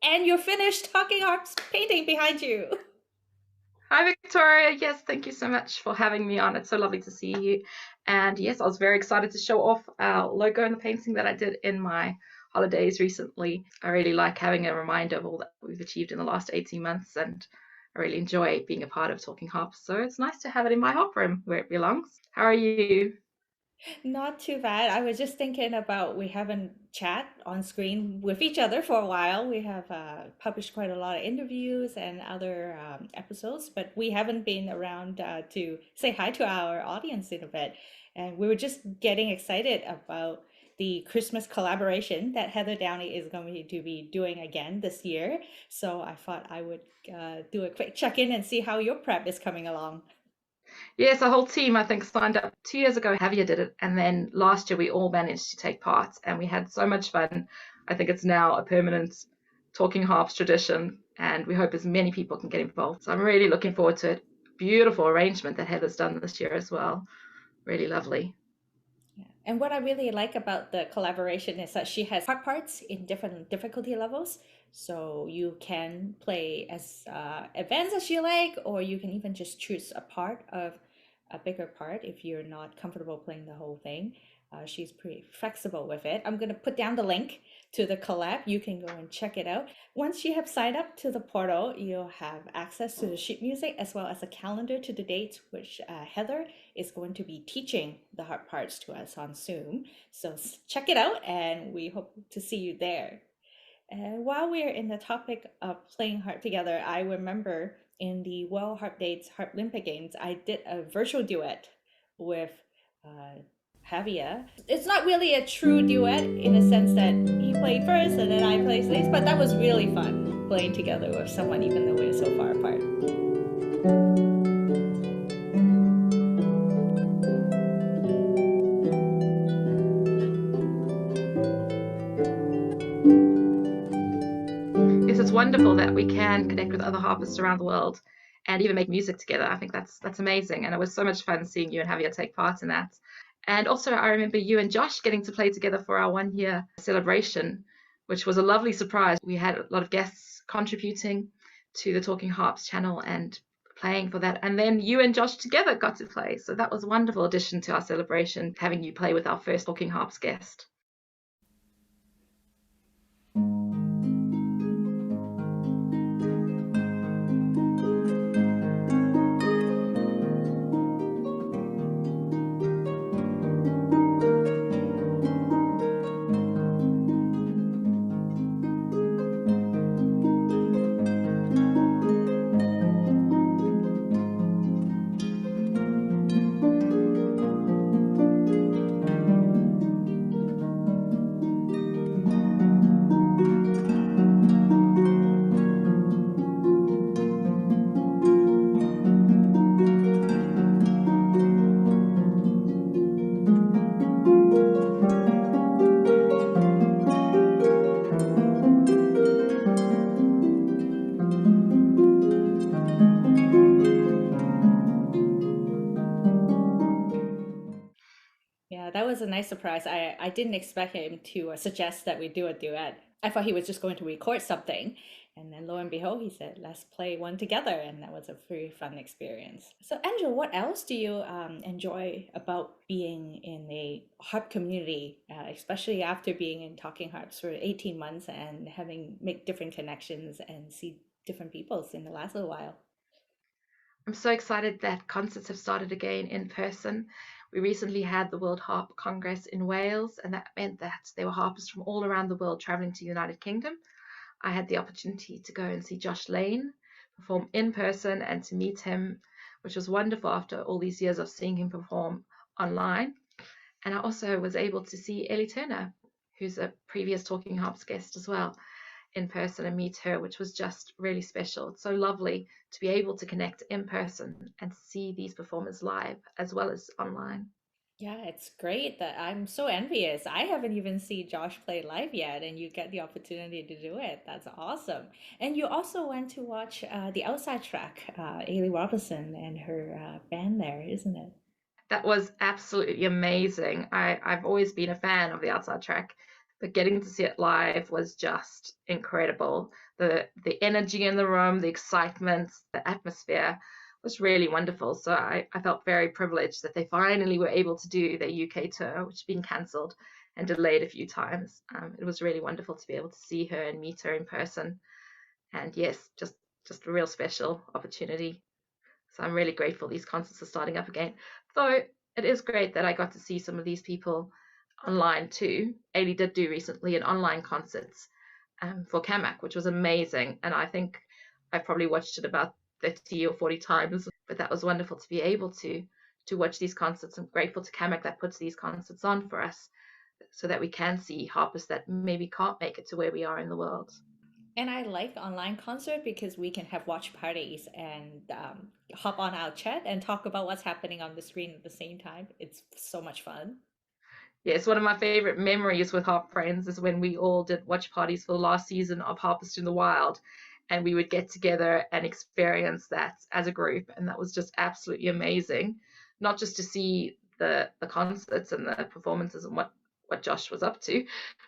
And your finished Talking Harps painting behind you. Hi, Victoria. Yes, thank you so much for having me on. It's so lovely to see you. And yes, I was very excited to show off our logo and the painting that I did in my holidays recently. I really like having a reminder of all that we've achieved in the last 18 months, and I really enjoy being a part of Talking Harps. So it's nice to have it in my harp room where it belongs. How are you? Not too bad. I was just thinking about we haven't chat on screen with each other for a while. We have published quite a lot of interviews and other episodes, but we haven't been around to say hi to our audience in a bit. And we were just getting excited about the Christmas collaboration that Heather Downey is going to be doing again this year. So I thought I would do a quick check in and see how your prep is coming along. Yes, a whole team, I think, signed up 2 years ago. Javier did it. And then last year, we all managed to take part and we had so much fun. I think it's now a permanent Talking Harps tradition, and we hope as many people can get involved. So I'm really looking forward to it. Beautiful arrangement that Heather's done this year as well. Really lovely. Yeah. And what I really like about the collaboration is that she has part parts in different difficulty levels. So you can play as advanced as you like, or you can even just choose a part of a bigger part if you're not comfortable playing the whole thing. She's pretty flexible with it. I'm going to put down the link to the collab. You can go and check it out. Once you have signed up to the portal, you'll have access to the sheet music as well as a calendar to the dates, which Heather is going to be teaching the harp parts to us on Zoom. So check it out, and we hope to see you there. And while we're in the topic of playing harp together, I remember in the World Harp Dates Harp Olympic Games, I did a virtual duet with uh, Javier. It's not really a true duet in the sense that he played first and then I played next, but that was really fun playing together with someone, even though we're so far apart. Yes, it's wonderful that we can connect with other harpists around the world and even make music together. I think that's amazing. And it was so much fun seeing you and Javier take part in that. And also, I remember you and Josh getting to play together for our 1 year celebration, which was a lovely surprise. We had a lot of guests contributing to the Talking Harps channel and playing for that. And then you and Josh together got to play. So that was a wonderful addition to our celebration, having you play with our first Talking Harps guest. Yeah, that was a nice surprise. I didn't expect him to suggest that we do a duet. I thought he was just going to record something. And then lo and behold, he said, let's play one together. And that was a very fun experience. So, Angela, what else do you enjoy about being in a harp community, especially after being in Talking Harps for 18 months and having make different connections and see different peoples in the last little while? I'm so excited that concerts have started again in person. We recently had the World Harp Congress in Wales, and that meant that there were harpists from all around the world traveling to the United Kingdom. I had the opportunity to go and see Josh Lane perform in person and to meet him, which was wonderful after all these years of seeing him perform online. And I also was able to see Ellie Turner, who's a previous Talking Harps guest as well, in person and meet her, which was just really special. It's so lovely to be able to connect in person and see these performers live as well as online. Yeah, it's great that I'm so envious. I haven't even seen Josh play live yet, and you get the opportunity to do it. That's awesome. And you also went to watch the outside track, Ailey Robinson and her band there, isn't it? That was absolutely amazing. I've always been a fan of the outside track, but getting to see it live was just incredible. The energy in the room, the excitement, the atmosphere was really wonderful. So I felt very privileged that they finally were able to do their UK tour, which had been cancelled and delayed a few times. It was really wonderful to be able to see her and meet her in person. And yes, just a real special opportunity. So I'm really grateful these concerts are starting up again. Though it is great that I got to see some of these people online too. Ailey did do recently an online concerts for Kamak, which was amazing. And I think I probably watched it about 30 or 40 times. But that was wonderful to be able to watch these concerts. I'm grateful to Kamak that puts these concerts on for us so that we can see harpists that maybe can't make it to where we are in the world. And I like online concert because we can have watch parties and hop on our chat and talk about what's happening on the screen at the same time. It's so much fun. Yes, one of my favorite memories with Harp Friends is when we all did watch parties for the last season of Harpist in the Wild, and we would get together and experience that as a group, and that was just absolutely amazing. Not just to see the concerts and the performances and what Josh was up to,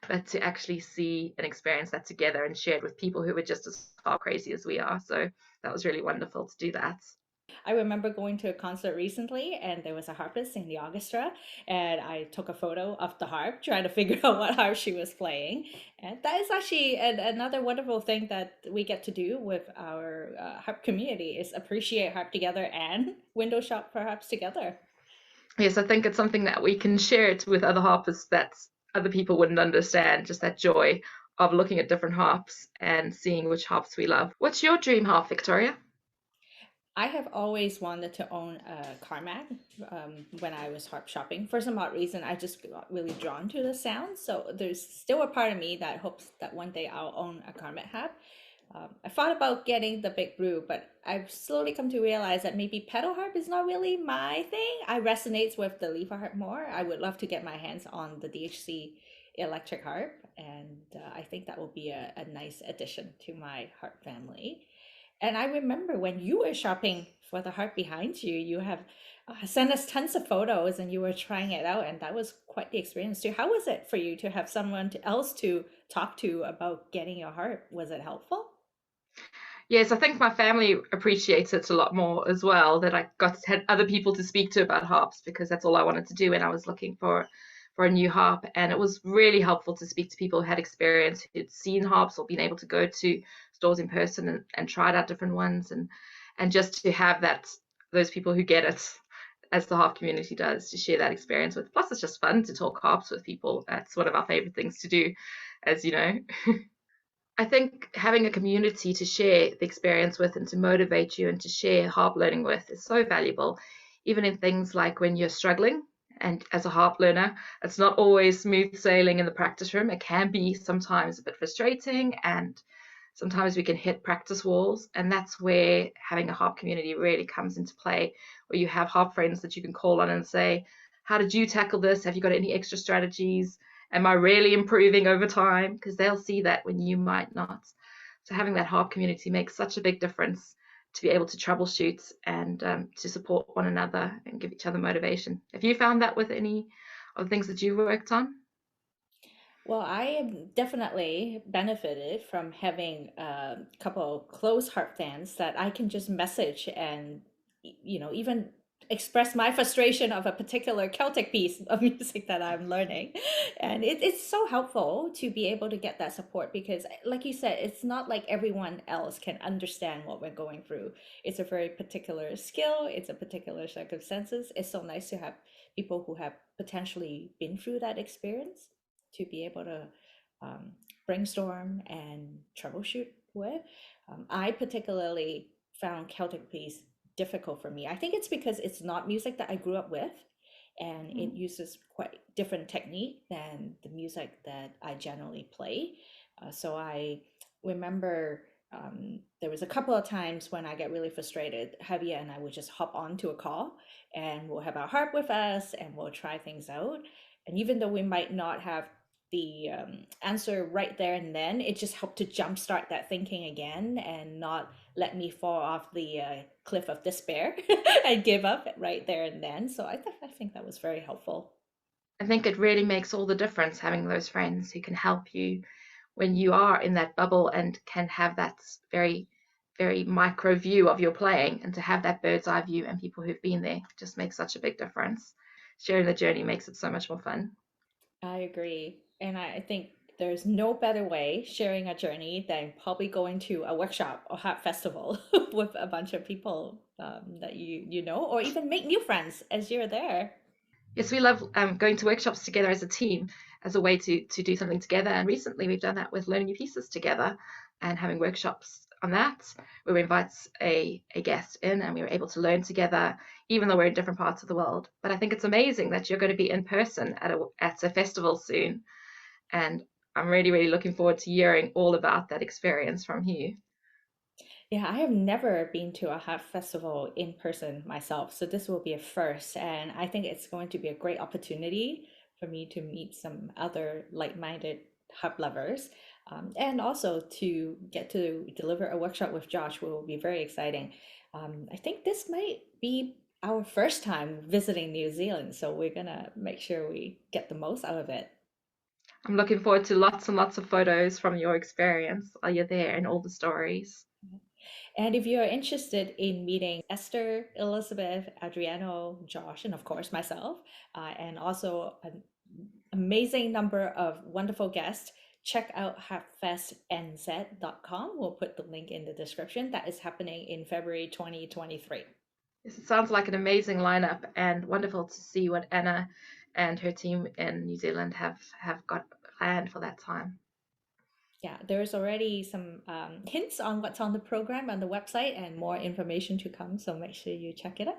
but to actually see and experience that together and shared with people who were just as harp crazy as we are. So that was really wonderful to do that. I remember going to a concert recently and there was a harpist in the orchestra, and I took a photo of the harp trying to figure out what harp she was playing. And that is actually another wonderful thing that we get to do with our harp community is appreciate harp together and window shop for harps together. Yes, I think it's something that we can share it with other harpists that other people wouldn't understand, just that joy of looking at different harps and seeing which harps we love. What's your dream harp, Victoria? I have always wanted to own a Carmack when I was harp shopping. For some odd reason, I just got really drawn to the sound. So there's still a part of me that hopes that one day I'll own a Carmack harp. I thought about getting the big brew, but I've slowly come to realize that maybe pedal harp is not really my thing. I resonates with the lever harp more. I would love to get my hands on the DHC electric harp, and I think that will be a nice addition to my harp family. And I remember when you were shopping for the harp behind you, you have sent us tons of photos and you were trying it out, and that was quite the experience too. How was it for you to have someone else to talk to about getting your harp? Was it helpful? Yes, I think my family appreciates it a lot more as well, that I got had other people to speak to about harps because that's all I wanted to do when I was looking for a new harp. And it was really helpful to speak to people who had experience, who'd seen harps or been able to go to stores in person and tried out different ones, and just to have that those people who get it as the harp community does to share that experience with. Plus, it's just fun to talk harps with people. That's one of our favorite things to do, as you know. I think having a community to share the experience with and to motivate you and to share harp learning with is so valuable, even in things like when you're struggling. And as a harp learner, it's not always smooth sailing in the practice room. It can be sometimes a bit frustrating, and sometimes we can hit practice walls. And that's where having a harp community really comes into play, where you have harp friends that you can call on and say, how did you tackle this? Have you got any extra strategies? Am I really improving over time? Because they'll see that when you might not. So having that harp community makes such a big difference to be able to troubleshoot and to support one another and give each other motivation. Have you found that with any of the things that you've worked on? Well, I have definitely benefited from having a couple close harp fans that I can just message and, even express my frustration of a particular Celtic piece of music that I'm learning. And it's so helpful to be able to get that support because, like you said, it's not like everyone else can understand what we're going through. It's a very particular skill, it's a particular circumstances. It's so nice to have people who have potentially been through that experience to be able to um, brainstorm and troubleshoot with. I particularly found Celtic piece difficult for me. I think it's because it's not music that I grew up with, and it Mm. uses quite different technique than the music that I generally play. So I remember there was a couple of times when I get really frustrated. Javier and I would just hop onto a call, and we'll have our harp with us, and we'll try things out. And even though we might not have the answer right there and then, it just helped to jumpstart that thinking again and not let me fall off the cliff of despair and give up right there and then. So I think that was very helpful. I think it really makes all the difference having those friends who can help you when you are in that bubble and can have that very, very micro view of your playing, and to have that bird's eye view and people who've been there just makes such a big difference. Sharing the journey makes it so much more fun. I agree. And I think there's no better way sharing a journey than probably going to a workshop or harp festival with a bunch of people that you know, or even make new friends as you're there. Yes, we love going to workshops together as a team as a way to do something together. And recently we've done that with learning new pieces together and having workshops on that, where we invite a guest in and we were able to learn together, even though we're in different parts of the world. But I think it's amazing that you're going to be in person at a festival soon. And I'm really, really looking forward to hearing all about that experience from you. Yeah, I have never been to a harp festival in person myself, so this will be a first, and I think it's going to be a great opportunity for me to meet some other like-minded harp lovers, and also to get to deliver a workshop with Josh will be very exciting. I think this might be our first time visiting New Zealand, so we're gonna make sure we get the most out of it. I'm looking forward to lots and lots of photos from your experience while you're there and all the stories. And if you're interested in meeting Esther, Elizabeth, Adriano, Josh, and of course myself, and also an amazing number of wonderful guests, check out harpfestnz.com. We'll put the link in the description. That is happening in February 2023. Yes, it sounds like an amazing lineup and wonderful to see what Anna and her team in New Zealand have got planned for that time. Yeah, there's already some hints on what's on the program on the website and more information to come. So make sure you check it out.